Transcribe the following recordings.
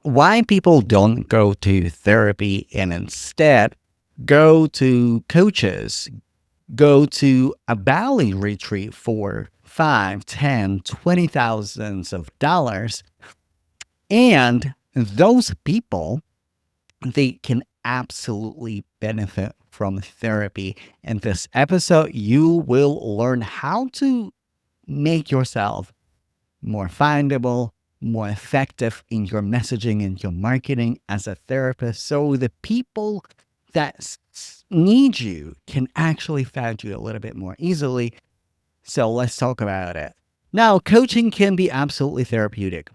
why people don't go to therapy and instead go to coaches, go to a Bali retreat for 5, 10, 20,000s of dollars. And those people, they can absolutely benefit from therapy. In this episode, you will learn how to make yourself more findable, more effective in your messaging and your marketing as a therapist. So the people that need you can actually find you a little bit more easily. So let's talk about it. Now, coaching can be absolutely therapeutic.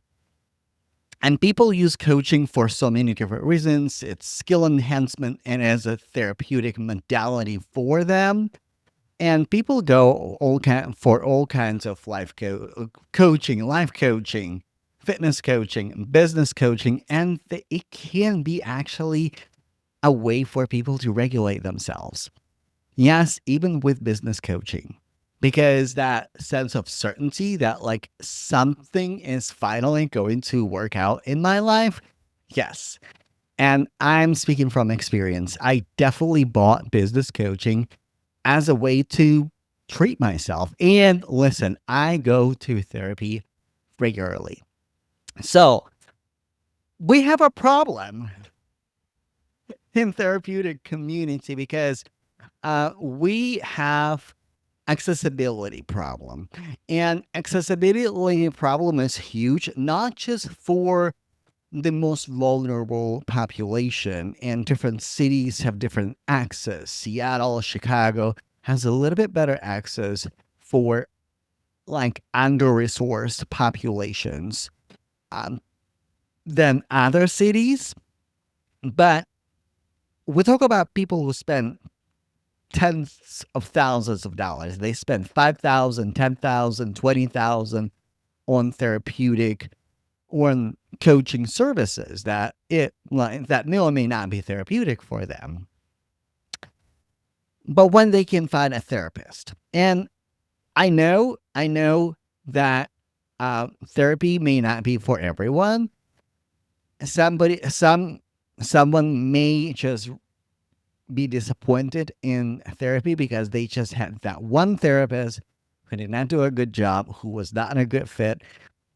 And people use coaching for so many different reasons. It's skill enhancement and as a therapeutic modality for them. And people go for all kinds of coaching, life coaching, fitness coaching, business coaching, and it can be actually a way for people to regulate themselves. Yes, even with business coaching, because that sense of certainty that like something is finally going to work out in my life. Yes. And I'm speaking from experience. I definitely bought business coaching as a way to treat myself. And listen, I go to therapy regularly. So we have a problem in therapeutic community because we have accessibility problem. And accessibility problem is huge, not just for the most vulnerable population, and different cities have different access. Seattle, Chicago has a little bit better access for like under-resourced populations um, than other cities. But we talk about people who spend tens of thousands of dollars. They spend 5,000, 10,000, 20,000 on therapeutic or on coaching services that that may or may not be therapeutic for them. But when they can find a therapist, and I know that therapy may not be for everyone. Someone may just be disappointed in therapy because they just had that one therapist who did not do a good job, who was not a good fit.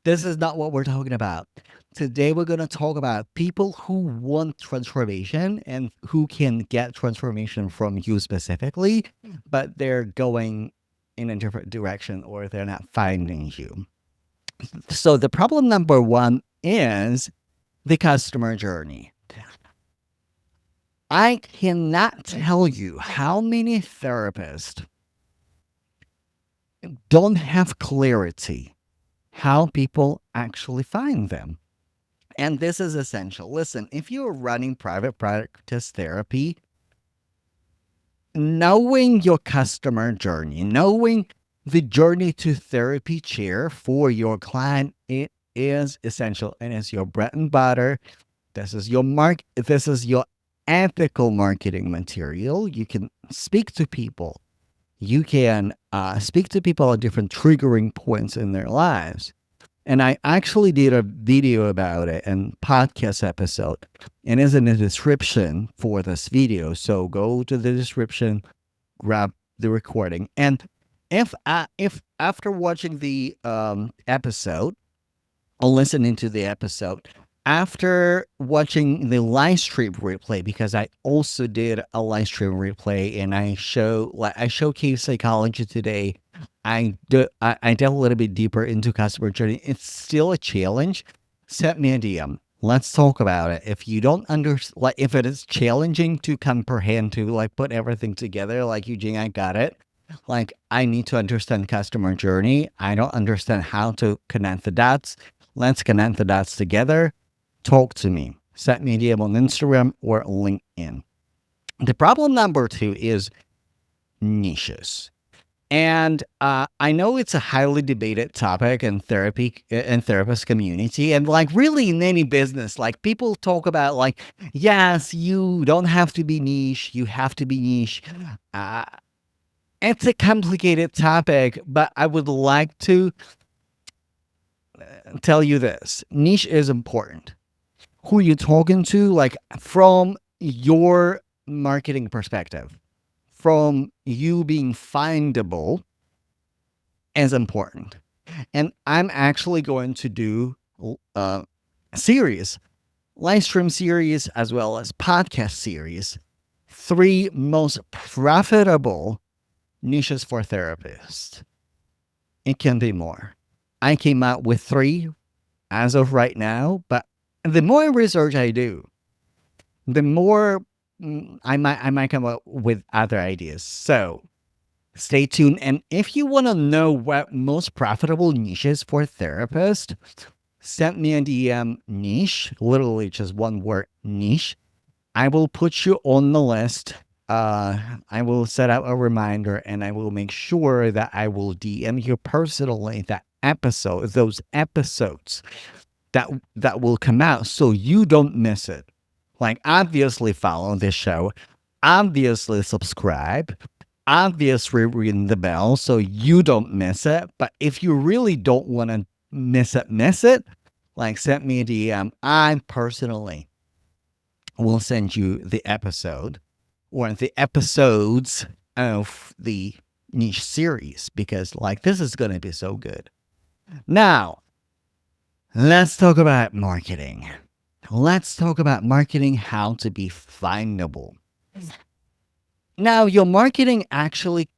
This is not what we're talking about. Today, we're going to talk about people who want transformation and who can get transformation from you specifically, but they're going in a different direction or they're not finding you. So, the problem number one is the customer journey. I cannot tell you how many therapists don't have clarity how people actually find them. And this is essential. Listen, if you're running private practice therapy, knowing your customer journey, knowing the journey to therapy chair for your client, it is essential and it's your bread and butter. This is your ethical marketing material. You can speak to people. You can speak to people at different triggering points in their lives. And I actually did a video about it and podcast episode, and it's in the description for this video. So go to the description, grab the recording, and if after watching the episode or listening to the episode, after watching the live stream replay, because I also did a live stream replay and I showcase psychology today. I delve a little bit deeper into customer journey. It's still a challenge. Send me a DM. Let's talk about it. If you don't if it is challenging to comprehend, to like put everything together, like Eugene, I got it. Like I need to understand customer journey. I don't understand how to connect the dots. Let's connect the dots together. Talk to me. Send me a DM on Instagram or LinkedIn. The problem number two is niches. And I know it's a highly debated topic in therapy and therapist community, and like really in any business, like people talk about like, yes, you don't have to be niche, you have to be niche. It's a complicated topic, but I would like to tell you this: niche is important. who you're talking to, like from your marketing perspective, from you being findable, is important. And I'm actually going to do series, live stream series, as well as podcast series. Three most profitable niches for therapists. It can be more. I came out with three as of right now, but the more research I do, the more I might come up with other ideas. So stay tuned. And if you want to know what most profitable niches for therapists, send me a DM niche, literally just one word niche. I will put you on the list. I will set out a reminder and I will make sure that I will DM you personally those episodes that will come out so you don't miss it. Like obviously follow this show, obviously subscribe, obviously ring the bell so you don't miss it. But if you really don't want to miss it, like send me a DM. I personally will send you the episode or the episodes of the niche series because like this is going to be so good. Now, let's talk about marketing. Let's talk about marketing, how to be findable. Now, your marketing actually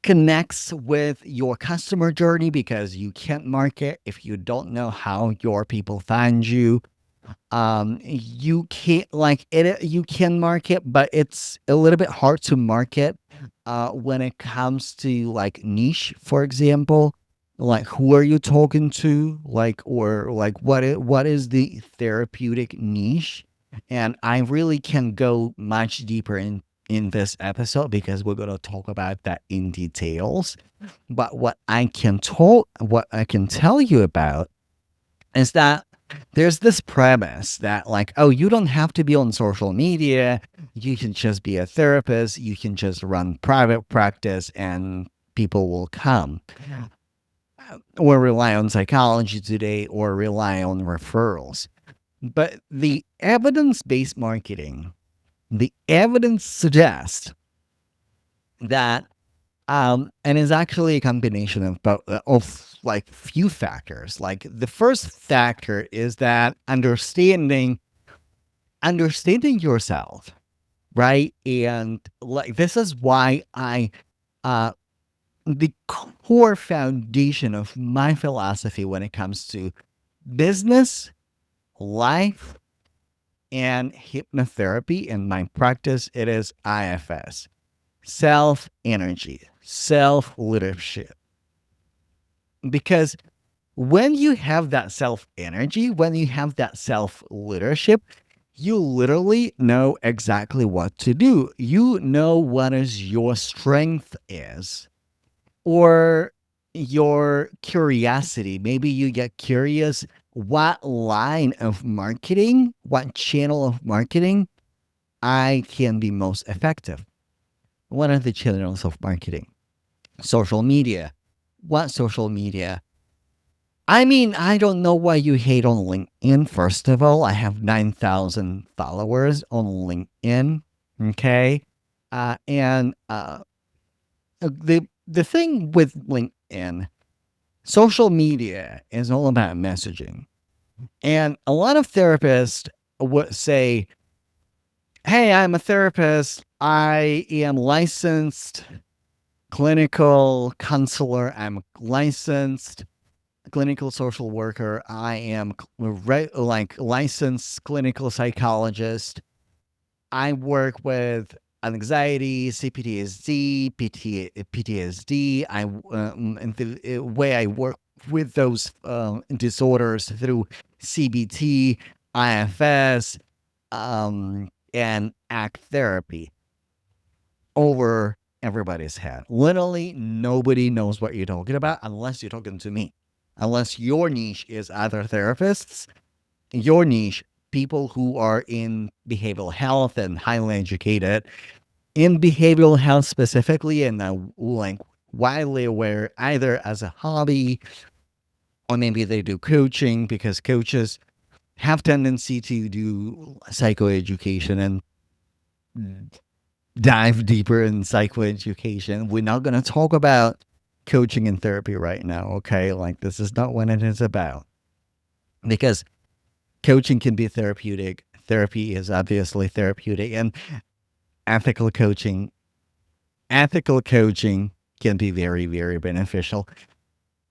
connects with your customer journey because you can't market if you don't know how your people find you. You can't like it, you can market, but it's a little bit hard to market when it comes to like niche, for example. Like who are you talking to? Like or like what is the therapeutic niche? And I really can go much deeper in this episode because we're going to talk about that in details. But what I can tell you about is that there's this premise that like, oh, you don't have to be on social media. You can just be a therapist. You can just run private practice and people will come. Or rely on psychology today or rely on referrals. But the evidence-based marketing, the evidence suggests that and it's actually a combination of like few factors. Like the first factor is that understanding yourself, right? And like this is why I uh the core foundation of my philosophy when it comes to business, life, and hypnotherapy in my practice, it is IFS, self energy, self leadership. Because when you have that self energy, when you have that self leadership, you literally know exactly what to do. You know what is your strength is or your curiosity. Maybe you get curious what line of marketing, what channel of marketing I can be most effective. What are the channels of marketing? Social media. What social media? I mean, I don't know why you hate on LinkedIn. First of all, I have 9,000 followers on LinkedIn. Okay. And the thing with LinkedIn, social media is all about messaging. And a lot of therapists would say, hey, I'm a therapist. I am licensed clinical counselor. I'm licensed clinical social worker. I am like licensed clinical psychologist. I work with anxiety, CPTSD, PTSD. And the way I work with those disorders through CBT, IFS, and ACT therapy over everybody's head. Literally, nobody knows what you're talking about unless you're talking to me. Unless your niche is other therapists, your niche, people who are in behavioral health and highly educated in behavioral health specifically, and like widely aware either as a hobby or maybe they do coaching because coaches have tendency to do psychoeducation and dive deeper in psychoeducation. We're not going to talk about coaching and therapy right now, okay? Like, this is not what it is about. Because coaching can be therapeutic. Therapy is obviously therapeutic. And ethical coaching, ethical coaching can be very, very beneficial.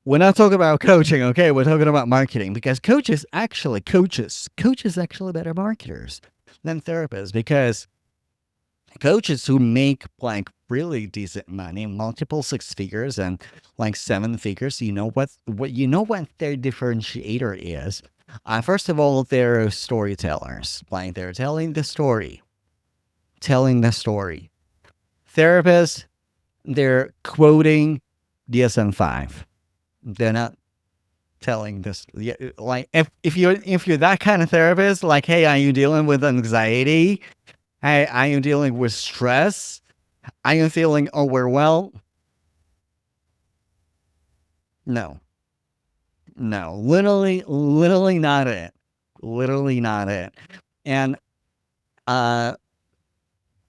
We're not talking about coaching, okay? We're talking about marketing because coaches actually better marketers than therapists because coaches who make like really decent money, multiple six figures and like seven figures, you know what their differentiator is. First of all, they're storytellers. Like they're telling the story. Therapists, they're quoting DSM-5. They're not telling this. Yeah, like if you're that kind of therapist, like, hey, are you dealing with anxiety? Hey, are you dealing with stress? Are you feeling overwhelmed? No, no, literally not it. Literally not it. And uh,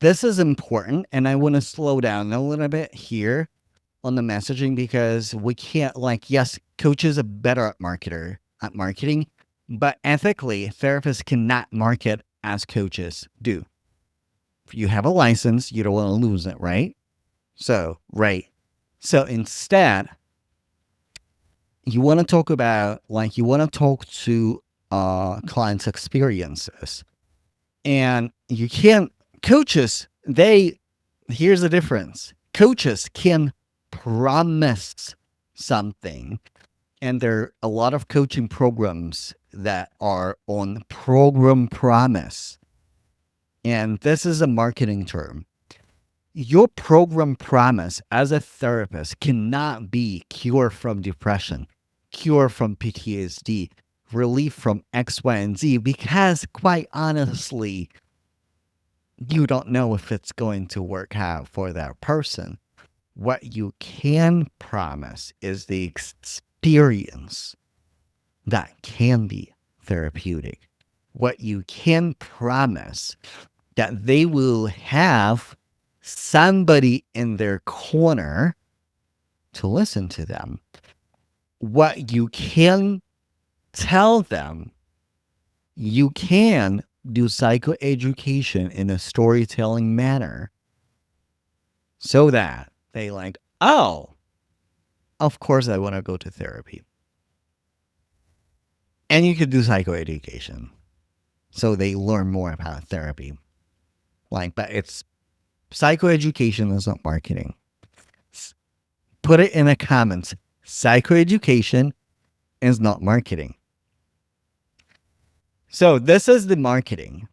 this is important, and I want to slow down a little bit here on the messaging because we can't like yes, coaches are better at marketing, but ethically, therapists cannot market as coaches do. If you have a license, you don't want to lose it, right? So, right. So instead, you want to talk to clients' experiences. And you can't coaches, they here's the difference. Coaches can promise something. And there are a lot of coaching programs that are on program promise. And this is a marketing term. Your program promise as a therapist cannot be cure from depression, cure from PTSD, relief from X, Y, and Z, because quite honestly, you don't know if it's going to work out for that person. What you can promise is the experience that can be therapeutic. What you can promise that they will have somebody in their corner to listen to them. What you can tell them, you can do psychoeducation in a storytelling manner so that they like, oh, of course I want to go to therapy. And you could do psychoeducation so they learn more about therapy. Like, but it's psychoeducation is not marketing. Put it in the comments. Psychoeducation is not marketing. So this is the marketing.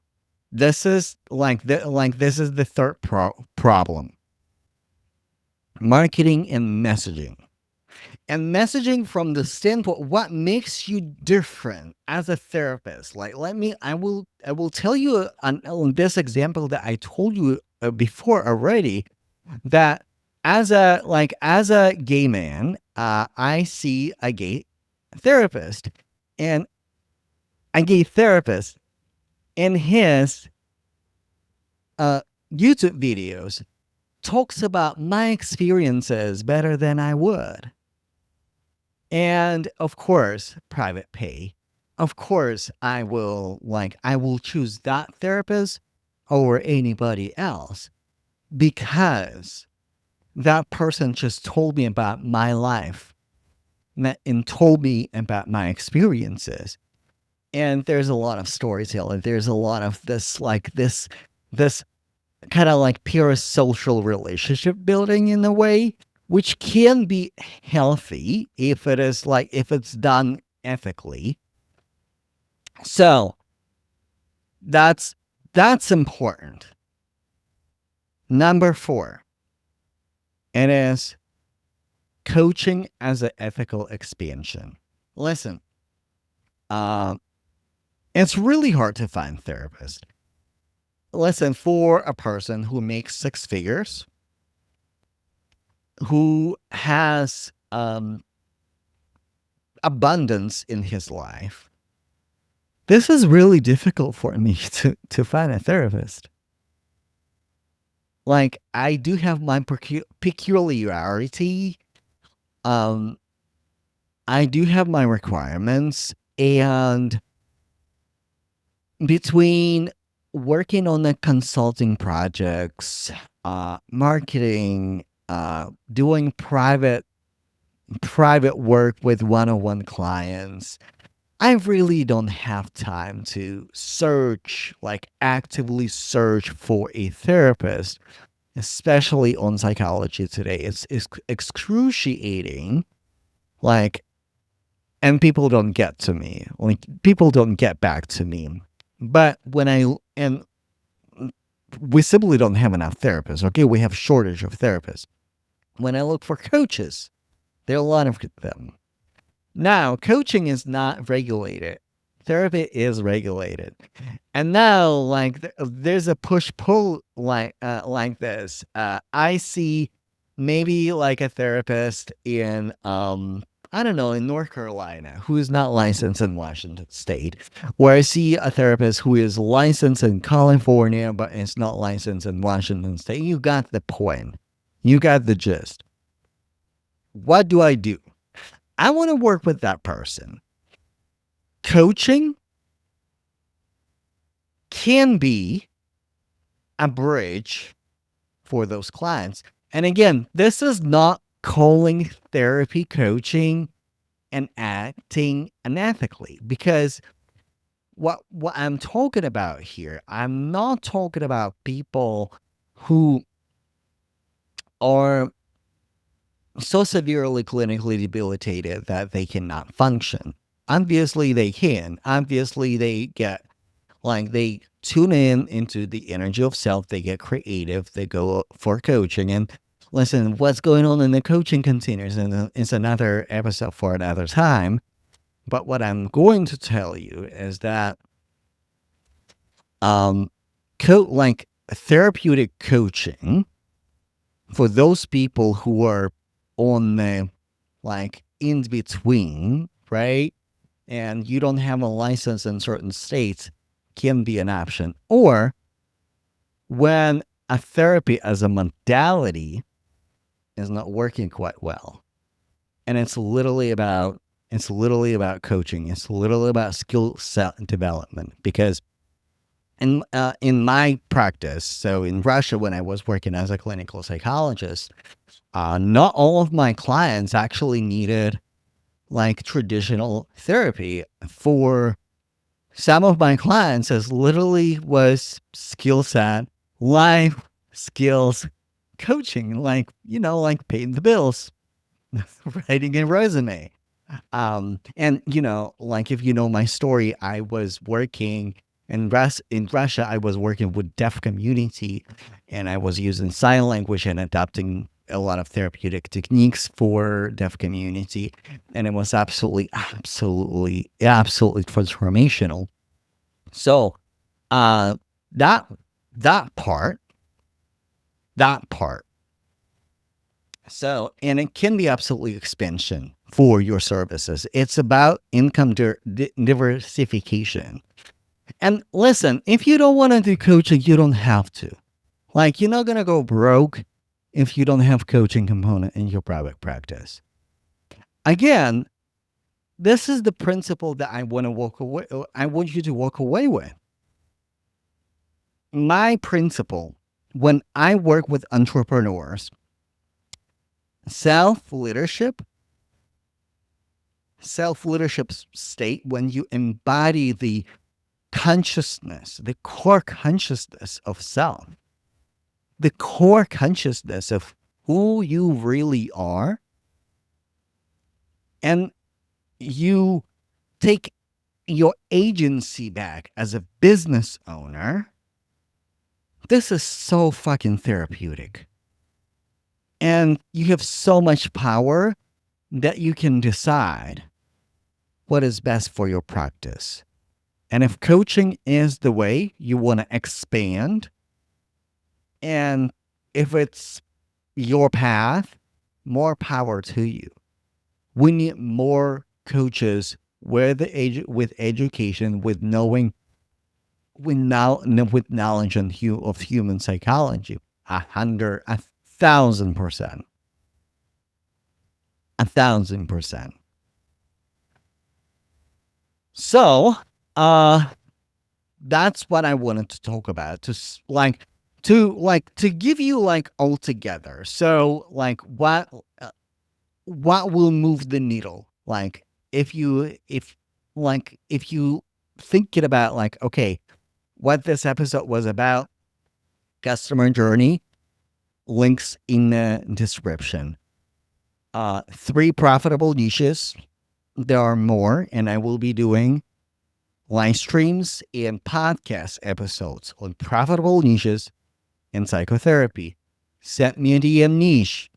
This is this is the third problem. Marketing and messaging. And messaging from the standpoint what makes you different as a therapist. Like I will tell you on this example that I told you before already that as a gay man, I see a gay therapist, and a gay therapist in his uh, YouTube videos talks about my experiences better than I would. And of course, private pay. Of course, I will choose that therapist over anybody else because that person just told me about my life and told me about my experiences. And there's a lot of storytelling. There's a lot of this kind of like pure social relationship building in a way, which can be healthy if it's done ethically. So that's that's important. Number 4, it is coaching as an ethical expansion. Listen, uh, it's really hard to find therapists. Listen, for a person who makes six figures, who has abundance in his life, This is really difficult for me to find a therapist. Like, I do have my peculiarity. Um, I do have my requirements, and between working on the consulting projects, marketing, doing private work with one-on-one clients, I really don't have time to search, like actively search for a therapist, especially on psychology today. It's excruciating. Like, and people don't get to me. Like, people don't get back to me. But and we simply don't have enough therapists. Okay, we have shortage of therapists. When I look for coaches, there are a lot of them. Now, coaching is not regulated. Therapy is regulated. And now, like, there's a push pull like this. I see maybe like a therapist in I don't know, in North Carolina who is not licensed in Washington State, where I see a therapist who is licensed in California but is not licensed in Washington State. You got the point. You got the gist. What do? I want to work with that person. Coaching can be a bridge for those clients. And again, this is not calling therapy coaching and acting unethically, because what I'm talking about here, I'm not talking about people who are so severely clinically debilitated that they cannot function. Obviously they can. Obviously they get, like, they tune in into the energy of self, they get creative, they go for coaching. And listen, what's going on in the coaching containers and it's another episode for another time. But what I'm going to tell you is that um like therapeutic coaching for those people who are on the, like, in between, right? And you don't have a license in certain states, can be an option. Or when a therapy as a modality is not working quite well. And it's literally about coaching. It's literally about skill set development. Because in my practice, so in Russia, when I was working as a clinical psychologist, not all of my clients actually needed like traditional therapy. For some of my clients, as literally was skill set, life skills coaching, like, like paying the bills, writing a resume. And like, if you know my story, I was working in Russia. I was working with deaf community, and I was using sign language and adapting a lot of therapeutic techniques for deaf community, and it was absolutely transformational. So, uh, that that part, that part. So, and it can be absolutely expansion for your services. It's about income diversification. And listen, if you don't want to do coaching, you don't have to. Like, you're not going to go broke if you don't have coaching component in your private practice. Again, this is the principle that I want to walk away. I want you to walk away with. My principle when I work with entrepreneurs, self leadership, state, when you embody the consciousness, the core consciousness of self, the core consciousness of who you really are, and you take your agency back as a business owner, this is so fucking therapeutic. And you have so much power that you can decide what is best for your practice. And if coaching is the way you want to expand, and if it's your path, more power to you. We need more coaches with education, with knowing, with knowledge of human psychology. 1,000%, 1,000%. So, uh, that's what I wanted to talk about. To give you like all together. So, like, what will move the needle? Like, if you thinking about like, okay, what this episode was about, customer journey, links in the description. Three profitable niches. There are more, and I will be doing live streams and podcast episodes on profitable niches and psychotherapy. Send me a DM niche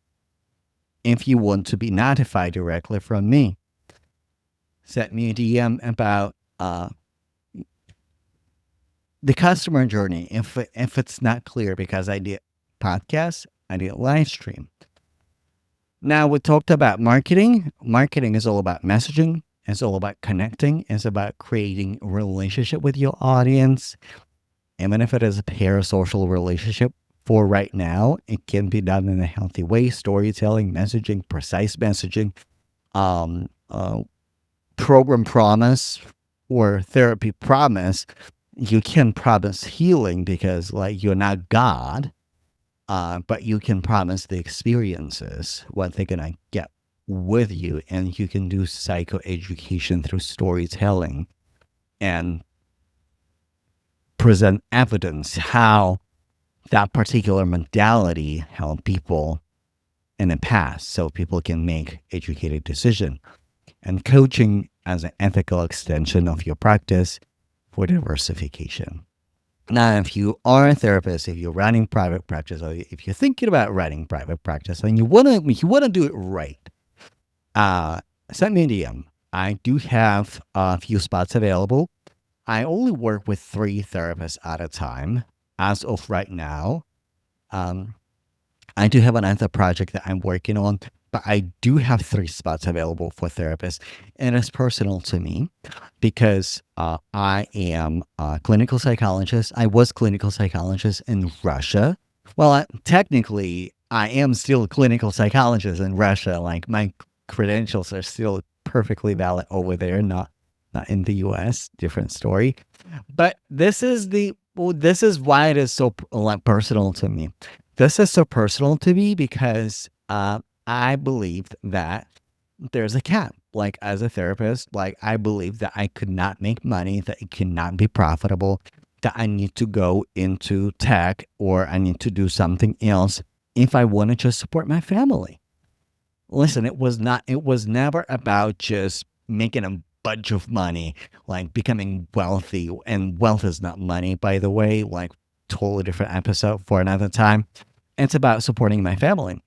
if you want to be notified directly from me. Send me a DM about the customer journey if it's not clear, because I did podcast, I did live stream. Now we talked about marketing. Marketing is all about messaging. It's all about connecting. It's about creating a relationship with your audience. Even if it is a parasocial relationship, for right now, it can be done in a healthy way. Storytelling, messaging, precise messaging, um, uh, program promise or therapy promise. You can promise healing because, like, you're not God, but you can promise the experiences, what they're gonna get with you, and you can do psychoeducation through storytelling and present evidence how that particular modality helped people in the past, so people can make educated decision. And coaching as an ethical extension of your practice for diversification. Now, if you are a therapist, if you're running private practice, or if you're thinking about running private practice and you wanna do it right, uh, send me a DM. I do have a few spots available. I only work with 3 therapists at a time as of right now. Um, I do have another project that I'm working on, but I do have 3 spots available for therapists, and it's personal to me because I am a clinical psychologist. I was clinical psychologist in Russia. Well, technically, I am still a clinical psychologist in Russia. Like, my credentials are still perfectly valid over there, not in the U.S. Different story. But this is why it is so like personal to me. This is so personal to me because I believed that there's a cap. Like, as a therapist, like, I believe that I could not make money, that it cannot be profitable, that I need to go into tech or I need to do something else if I want to just support my family. Listen, it was never about just making a bunch of money, like becoming wealthy. And wealth is not money, by the way, like, totally different episode for another time. It's about supporting my family.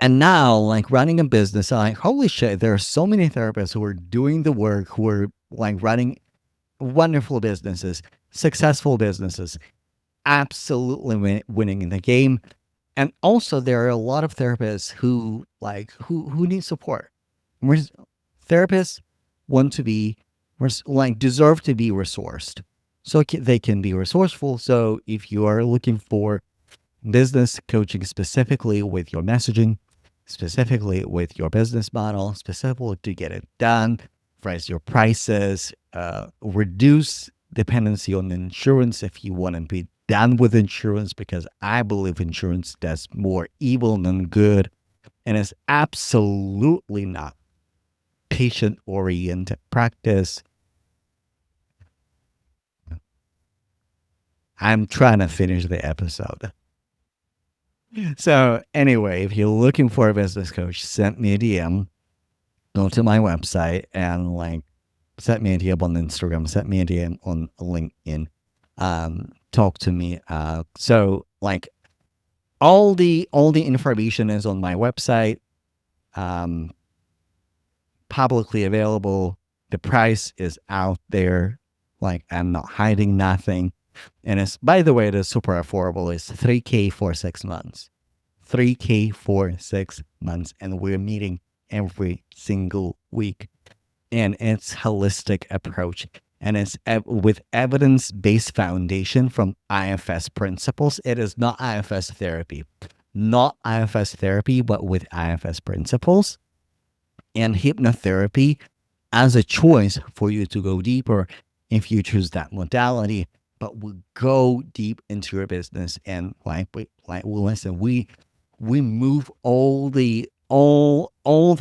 And now, like, running a business, I'm like, holy shit, there are so many therapists who are doing the work, who are like running wonderful businesses, successful businesses, absolutely winning in the game. And also, there are a lot of therapists who who need support. Therapists want to be like, deserve to be resourced, so they can be resourceful. So if you are looking for business coaching specifically with your messaging, specifically with your business model, specifically to get it done, raise your prices, reduce dependency on insurance if you want to be done with insurance, because I believe insurance does more evil than good and is absolutely not patient oriented practice. I'm trying to finish the episode. So, anyway, if you're looking for a business coach, send me a DM, go to my website, and like, send me a DM on Instagram, send me a DM on LinkedIn, talk to me. So, like, all the information is on my website, um, publicly available. The price is out there. Like, I'm not hiding nothing. And it's, by the way, it is super affordable. It's $3K for 6 months. $3K for 6 months. And we're meeting every single week. and it's holistic approach. And it's with evidence-based foundation from IFS principles. It is not IFS therapy. Not IFS therapy, but with IFS principles and hypnotherapy as a choice for you to go deeper if you choose that modality. But we go deep into your business, and listen, we move all the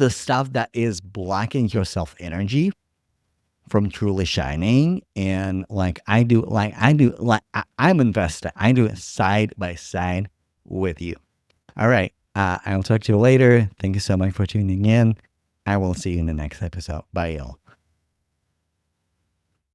stuff that is blocking your self energy from truly shining. And I'm invested. I do it side by side with you. All right. I'll talk to you later. Thank you so much for tuning in. I will see you in the next episode. Bye, y'all.